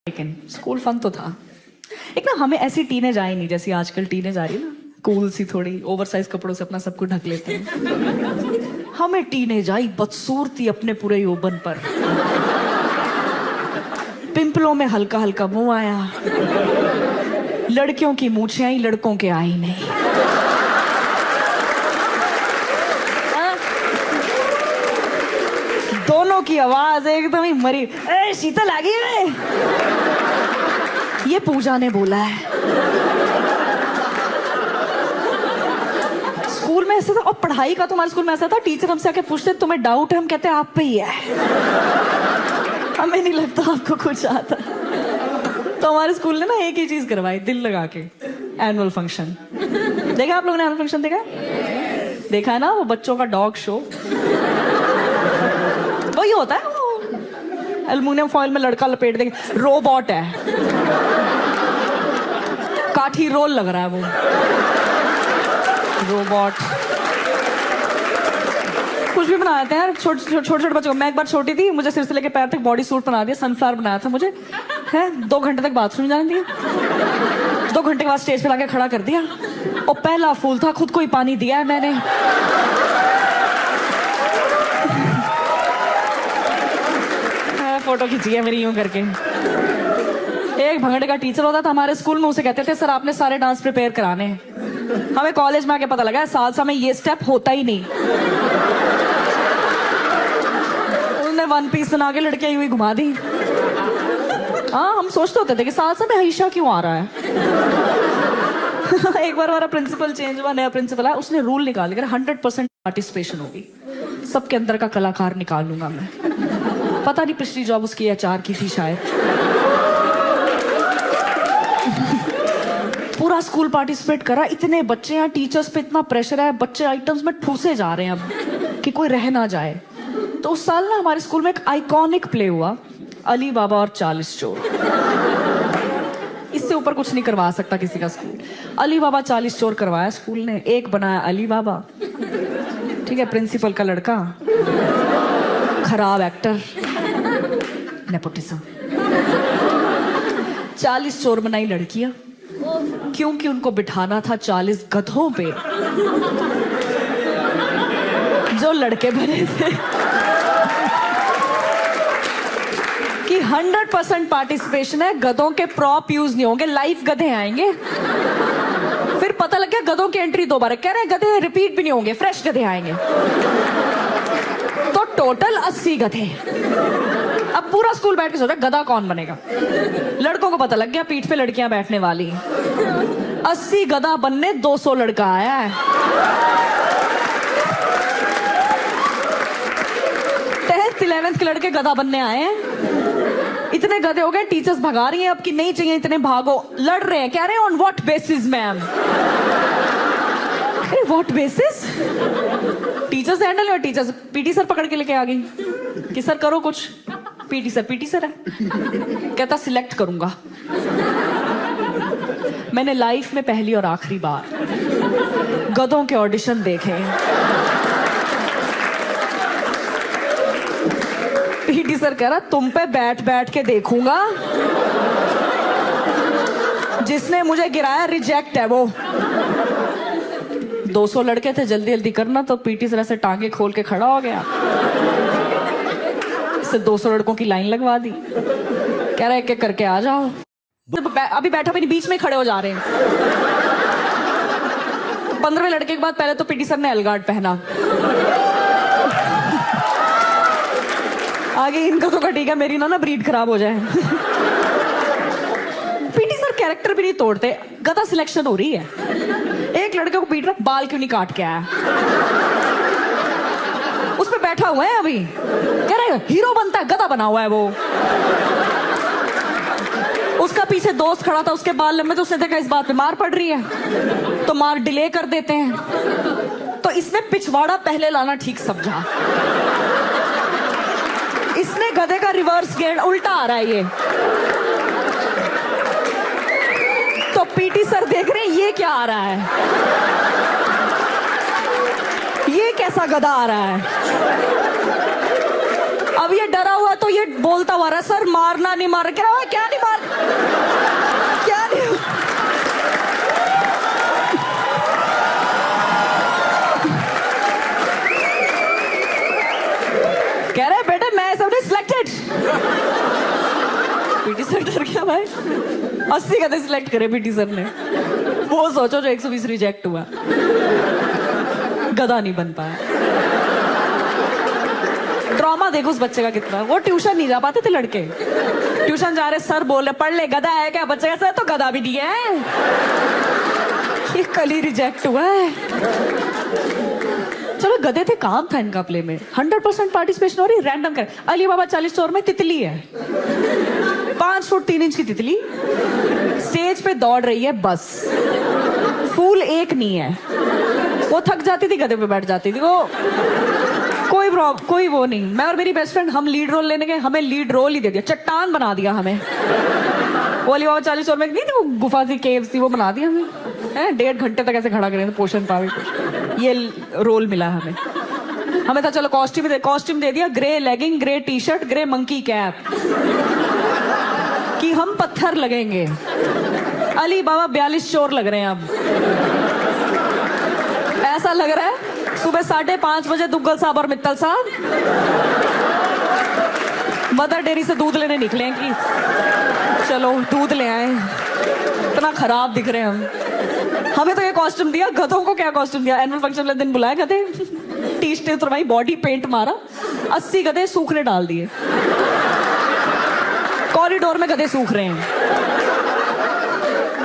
लेकिन school fun तो था। एक ना हमें ऐसी टीनेज आई नहीं जैसी आजकल टीनेज आ रही है ना, कूल सी थोड़ी ओवरसाइज कपड़ों से अपना सब कुछ ढक लेते हैं। हमें टीनेज आई बदसूरती अपने पूरे यौवन पर, पिंपलों में हल्का हल्का मुंह आया, लड़कियों की मूछें आई लड़कों के आई नहीं। दोनों की आवाज एकदम ही मरी। ए शीतल आ गई है, ये पूजा ने बोला है। स्कूल में ऐसा था, और पढ़ाई का तुम्हारे स्कूल में ऐसा था, टीचर हमसे आके पूछते तुम्हें डाउट है, हम कहते आप पे ही है, हमें नहीं लगता आपको कुछ आता। तो हमारे स्कूल ने ना एक ही चीज करवाई दिल लगा के, एनुअल फंक्शन। देखा आप लोगों ने एनुअल फंक्शन? देखा है ना, वो बच्चों का डॉग शो वही होता है। वो एल्युमिनियम फॉइल में लड़का लपेट देंगे, रोबोट है, काठी रोल लग रहा है वो रोबोट। कुछ भी बना देते हैं यार छोटे छोटे बच्चों को। मैं एक बार छोटी थी, मुझे सिर से लेके पैर तक बॉडी सूट बना दिया, सनफ्लावर बनाया था मुझे, है 2 घंटे तक बाथरूम जाने दिया, 2 घंटे के बाद स्टेज पे लाके खड़ा कर दिया, और पहला फूल था खुद को ही पानी दिया है मैंने। फोटो खींची है मेरी यूं करके। एक भंगड़े का टीचर होता था हमारे स्कूल में, उसे कहते थे सर आपने सारे डांस प्रिपेयर कराने हैं। हमें कॉलेज में आके पता लगा सालसा में ये स्टेप होता ही नहीं। उन्होंने 1 पीस बना के लड़कियां यूं ही घुमा दी। हाँ, हम सोचते होते थे कि सालसा में हईशा क्यों आ रहा है। एक बार हमारा प्रिंसिपल चेंज हुआ, नया प्रिंसिपल आया, उसने रूल निकाल दिया 100% पार्टिसिपेशन होगी, सबके अंदर का कलाकार निकाल लूंगा मैं। पता नहीं पिछली जॉब उसकी एचआर की थी शायद। पूरा स्कूल पार्टिसिपेट करा, इतने बच्चे हैं, टीचर्स पे इतना प्रेशर है, बच्चे आइटम्स में ठूसे जा रहे हैं अब कि कोई रह ना जाए। तो उस साल ना हमारे स्कूल में एक आइकॉनिक प्ले हुआ, अली बाबा और 40 चोर। इससे ऊपर कुछ नहीं करवा सकता किसी का स्कूल। अली बाबा 40 चोर करवाया स्कूल ने। एक बनाया अली बाबा, ठीक है, प्रिंसिपल का लड़का, खराब एक्टर, नेपोटिज्म। 40 चोर बनाई लड़कियां, क्योंकि उनको बिठाना था 40 गधों पे जो लड़के बने थे। कि 100% पार्टिसिपेशन है, गधों के प्रॉप यूज नहीं होंगे, लाइव गधे आएंगे। फिर पता लग गया गधों की एंट्री 2 बार, कह रहे हैं गधे रिपीट भी नहीं होंगे, फ्रेश गधे आएंगे। तो टोटल 80 गधे। अब पूरा स्कूल बैठ के सोचा गधा कौन बनेगा। लड़कों को पता लग गया पीठ पे लड़कियां बैठने वाली। 80 गधा बनने 200 लड़का आया है। 10th 11th के लड़के गधा बनने आए हैं। इतने गधे हो गए, टीचर्स भगा रही हैं अब कि नहीं चाहिए इतने, भागो। लड़ रहे हैं, कह रहे हैं on what basis ma'am. What basis? Teachers handle है, टीचर्स पीटी सर पकड़ के लेके आ गई कि सर करो कुछ। पीटी सर है, कहता सिलेक्ट करूंगा। मैंने लाइफ में पहली और आखिरी बार गधों के ऑडिशन देखे। पीटी सर कह रहा तुम पे बैठ बैठ के देखूंगा, जिसने मुझे गिराया रिजेक्ट है वो। 200 लड़के थे, जल्दी जल्दी करना, तो पीटी सर ऐसे टांगे खोल के खड़ा हो गया, इससे 200 लड़कों की लाइन लगवा दी, कह रहा एक एक करके आ जाओ। अभी बैठा भी नहीं, बीच में खड़े हो जा रहे हैं। 15वें लड़के के बाद पहले तो पीटी सर ने एलगार्ड पहना। आगे इनका तो ठीक है, मेरी ना ब्रीड खराब हो जाए। पीटी सर कैरेक्टर भी नहीं तोड़ते। गधा सिलेक्शन हो रही है, एक लड़के को पीट रहा, बाल क्यों नहीं काट के आया? उस पे बैठा हुआ है अभी, कह रहे हीरो बनता है, गधा बना हुआ है वो। उसका पीछे दोस्त खड़ा था, उसके बाल लंबे, तो उसने देखा इस बात पे मार पड़ रही है, तो मार डिले कर देते हैं। तो इसने पिछवाड़ा पहले लाना ठीक समझा। इसने गधे का रिवर्स गेयर उल्टा आ रहा है ये। तो पीटी सर देख रहे हैं ये क्या आ रहा है, ये कैसा गधा आ रहा है। अब ये डरा हुआ तो ये बोलता हुआ रहा सर मारना नहीं मार क्या हुआ? क्या नहीं मार क्या नहीं कह रहे बेटे मैं सबने सिलेक्टेड। पीटी सर डर गया भाई। 80 गधे सिलेक्ट करे पीटी सर ने। वो सोचो जो 120 रिजेक्ट हुआ, गधा नहीं बन पाया। ड्रामा देखो उस बच्चे का कितना। वो ट्यूशन नहीं जा पाते थे लड़के, ट्यूशन जा रहे सर बोल रहे पढ़ ले, गधा है क्या? बच्चे का सर तो गधा भी नहीं है, ये कल ही रिजेक्ट हुआ है। चलो गधे थे, काम था इनका प्ले में। 100% पार्टिसिपेशन हो रही, रैंडम कर। अली बाबा 40 स्टोर में तितली है, 5 फुट 3 इंच की तितली स्टेज पे दौड़ रही है बस। फूल एक नहीं है, वो थक जाती थी गधे पे बैठ जाती थी। वो कोई वो नहीं। मैं और मेरी बेस्ट फ्रेंड हम लीड रोल लेने गए, हमें लीड रोल ही दे दिया, चट्टान बना दिया हमें। वो अली बाबा 40 स्टोर में नहीं थी वो गुफा सी केव सी, वो बना दिया हमें। 1.5 घंटे तक ऐसे खड़ा करें पोषण पावे, ये रोल मिला हमें था चलो कॉस्ट्यूम दे दिया, grey legging, grey T shirt, grey monkey cap, कि हम पत्थर लगेंगे। अली बाबा 42 चोर लग रहे हैं अब। ऐसा लग रहा है सुबह 5:30 बजे दुग्गल साहब और मित्तल साहब मदर डेयरी से दूध लेने निकले कि चलो दूध ले आए। इतना खराब दिख रहे हैं हम। हमें तो ये कॉस्ट्यूम दिया, गधों को क्या कॉस्ट्यूम दिया? एनुअल फंक्शन वाले दिन बुलाए गधे, टी-शर्ट उतरवाई, बॉडी पेंट मारा, 80 गधे सूखने डाल दिए। कॉरिडोर में गधे सूख रहे हैं।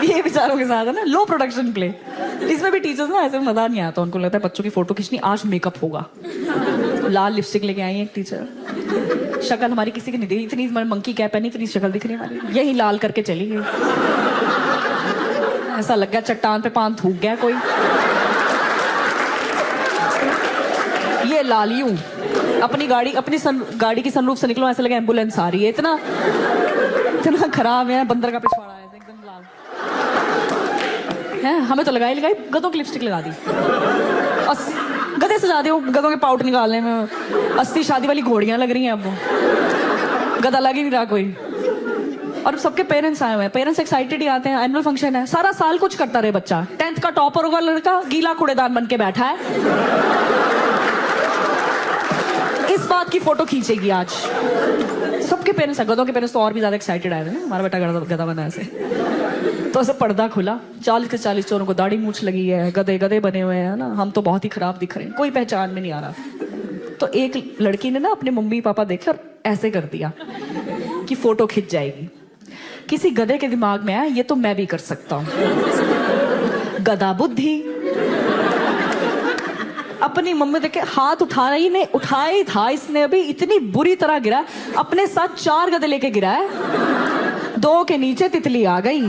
ये बेचारों के साथ है ना, लो प्रोडक्शन प्ले। इसमें भी टीचर्स ना ऐसे मजा नहीं आता, उनको लगता है बच्चों की फोटो खींचनी, आज मेकअप होगा। लाल लिपस्टिक लेके आई है एक टीचर, शक्ल हमारी किसी की नहीं दी, इतनी मंकी कैप पहनी, इतनी शक्ल दिख रही हमारी, यही लाल करके चली गई। ऐसा लग गया चट्टान पे पान थूक गया कोई। ये लाल यूं अपनी गाड़ी की सनरूफ से निकलो, ऐसा लगा एम्बुलेंस आ रही है। इतना खराब है, बंदर का पिछवाड़ा है एकदम लाल है। हमें तो लगाई गधों की लिपस्टिक लगा दी, गधे सजा दो, गधों के पाउट निकालने में 80 शादी वाली घोड़ियां लग रही हैं। अब वो गधा लग ही नहीं रहा कोई। और सबके पेरेंट्स आए हुए हैं, पेरेंट्स एक्साइटेड ही आते हैं। एनुअल फंक्शन है, सारा साल कुछ करता रहे बच्चा। 10th का टॉपर होगा लड़का, गीला कूड़ेदान बन के बैठा है। इस बात की फोटो खींचेगी आज। सबके पेरेंट्स, गधों के पेरेंट्स तो और भी ज्यादा एक्साइटेड आए थे ना, हमारा बेटा गधा बना ऐसे। तो ऐसे पर्दा खुला, 40 के 40 चोरों को दाढ़ी मूछ लगी है, गधे बने हुए हैं ना, हम तो बहुत ही खराब दिख रहे हैं, कोई पहचान में नहीं आ रहा। तो एक लड़की ने ना अपने मम्मी पापा देखे और ऐसे कर दिया कि फोटो खिंच जाएगी। किसी गधे के दिमाग में आया ये तो मैं भी कर सकता हूं। गधा बुद्धि। अपनी मम्मी देखे हाथ उठाया ही था इसने, अभी इतनी बुरी तरह गिरा, अपने साथ 4 गधे लेके गिरा है, 2 के नीचे तितली आ गई।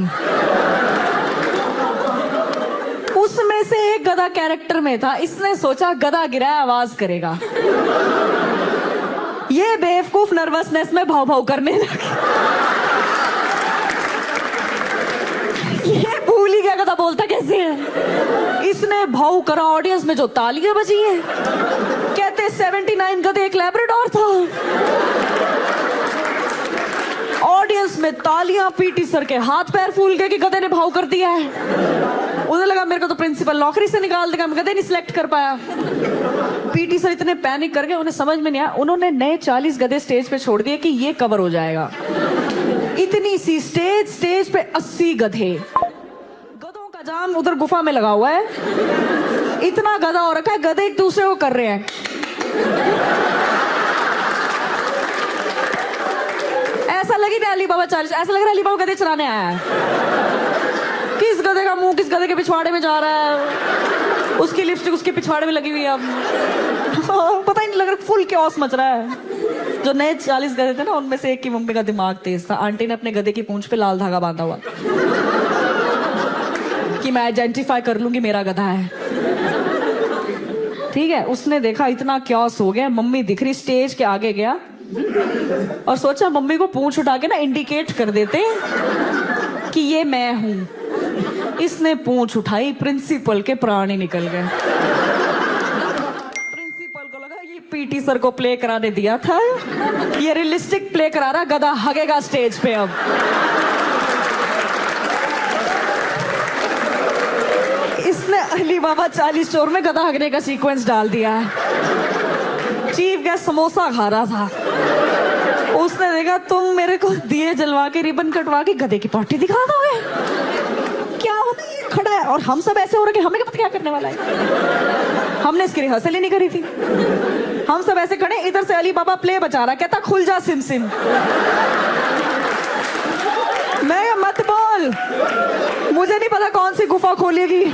उसमें से एक गधा कैरेक्टर में था, इसने सोचा गधा गिरा है आवाज करेगा। ये बेवकूफ नर्वसनेस में भाव भाव करने लगा। ये भूल ही गया गधा बोलता कैसे है। इसने भाव करा, ऑडियंस में जो तालियां बजी हैं, कहते 79 गधे एक लैब्राडोर था। ऑडियंस में तालियां, पीटी सर के हाथ पैर फूल गए कि गधे ने भाव कर दिया है। उन्हें लगा मेरे को तो प्रिंसिपल नौकरी से निकाल देगा, मैं गधे नहीं सिलेक्ट कर पाया। पीटी सर इतने पैनिक कर गए, उन्हें समझ में नहीं आया, उन्होंने नए 40 गधे स्टेज पे छोड़ दिए कि ये कवर हो जाएगा। इतनी सी स्टेज पे 80 गधे, गधों का जाम उधर गुफा में लगा हुआ है। इतना गधा हो रखा है, गधे एक दूसरे को कर रहे हैं। ऐसा लगी नहीं अली बाबा 40, ऐसा लग रहा है अली बाबा गधे चलाने आया है। किस गधे का मुंह किस गधे के पिछवाड़े में जा रहा है, उसकी लिपस्टिक उसके पिछवाड़े में लगी हुई है। अब पता ही नहीं लग रहा, फुल क्योस मच रहा है। जो नए 40 गधे थे ना, उनमें से एक की मम्मी का दिमाग तेज था। आंटी ने अपने गधे की पूंछ पे लाल धागा बांधा हुआ कि मैं आइडेंटिफाई कर लूंगी मेरा गधा है। ठीक है, उसने देखा इतना क्योस हो गया, मम्मी दिख रही, स्टेज के आगे गया और सोचा मम्मी को पूंछ उठा के ना इंडिकेट कर देते कि ये मैं हूं। इसने पूंछ उठाई, प्रिंसिपल के प्राण ही निकल गए। प्रिंसिपल को लगा ये पीटी सर को प्ले कराने दिया था। ये रियलिस्टिक प्ले करा रहा, गधा हगेगा स्टेज पे अब। इसने अली बाबा 40 चोर में गधा हगने का सीक्वेंस डाल दिया है। चीफ गेस्ट समोसा खा रहा था, उसने देखा तुम मेरे को दिए जलवा के रिबन कटवा के गधे की पार्टी दिखा दोगे, क्या होता है? ये खड़ा है और हम सब ऐसे हो रहे कि हमें क्या करने वाला है। हमने इसकी रिहर्सल ही नहीं करी थी। हम सब ऐसे खड़े, इधर से अली बाबा प्ले बचा रहा, कहता खुल जा सिम सिम। मैं मत बोल, मुझे नहीं पता कौन सी गुफा खोलेगी।